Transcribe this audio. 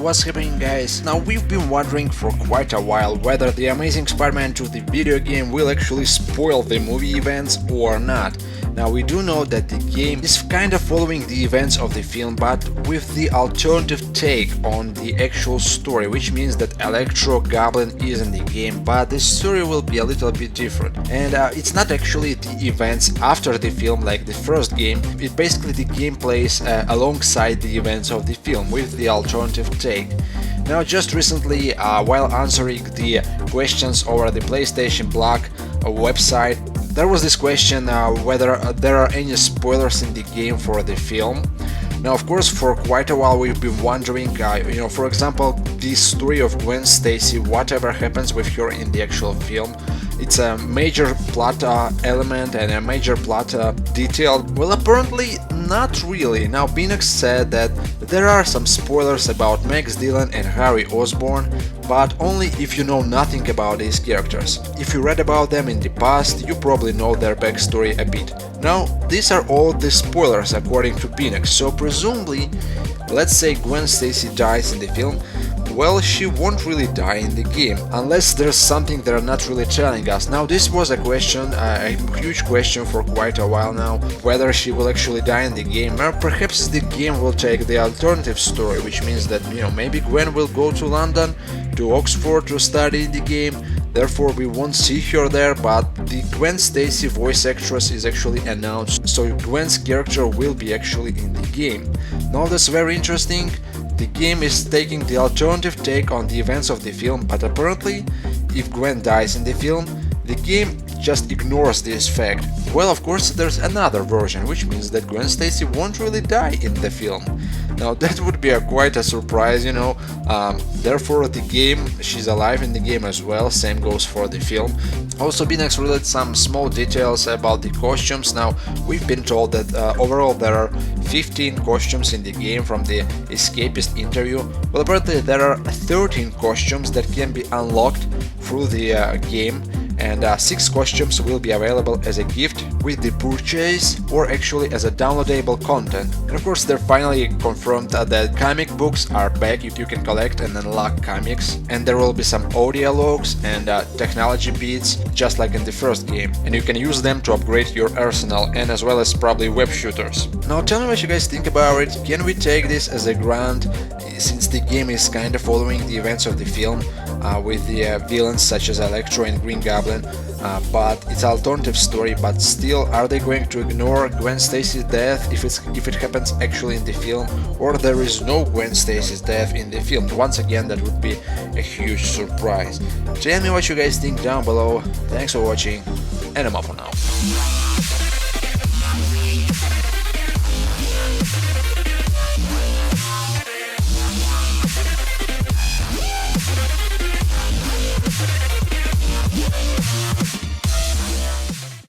what's happening, guys? Now, we've been wondering for quite a while whether the Amazing Spider-Man 2 the video game will actually spoil the movie events or not. Now, we do know that the game is kind of following the events of the film, but with the alternative take on the actual story, which means that Electro Goblin is in the game, but the story will be a little bit different. And it's not actually the events after the film like the first game, it basically the game plays alongside the events of the film with the alternative take. Now, just recently, while answering the questions over the PlayStation blog website, there was this question whether there are any spoilers in the game for the film. Now, of course, for quite a while we've been wondering, for example, the story of Gwen Stacy, whatever happens with her in the actual film. It's a major plot element and a major plot detail. Well, apparently not really. Now, Beenox said that there are some spoilers about Max Dillon and Harry Osborn, but only if you know nothing about these characters. If you read about them in the past, you probably know their backstory a bit. Now, these are all the spoilers according to Beenox, so presumably, let's say Gwen Stacy dies in the film, well, she won't really die in the game, unless there's something they're not really telling us. Now, this was a question, a huge question for quite a while now, whether she will actually die in the game, or perhaps the game will take the alternative story, which means that, maybe Gwen will go to London, to Oxford to study in the game, therefore we won't see her there, but the Gwen Stacy voice actress is actually announced, so Gwen's character will be actually in the game. Now, that's very interesting. The game is taking the alternative take on the events of the film, but apparently, if Gwen dies in the film, the game just ignores this fact. Well, of course, there's another version, which means that Gwen Stacy won't really die in the film. Now, that would be quite a surprise, therefore, the game, she's alive in the game as well, same goes for the film. Also, Beenox revealed some small details about the costumes. Now, we've been told that overall there are 15 costumes in the game from the escapist interview. Well, apparently there are 13 costumes that can be unlocked through the game, and 6 costumes will be available as a gift with the purchase or actually as a downloadable content. And of course, they finally confirmed that comic books are back if you can collect and unlock comics, and there will be some audio logs and technology beats just like in the first game, and you can use them to upgrade your arsenal and as well as probably web shooters. Now, tell me what you guys think about it. Can we take this as a grant, since the game is kind of following the events of the film with the villains such as Electro and Green Goblin, but it's an alternative story, but still, are they going to ignore Gwen Stacy's death if it happens actually in the film, or there is no Gwen Stacy's death in the film? Once again, that would be a huge surprise. Tell me what you guys think down below. Thanks for watching, and I'm off for now.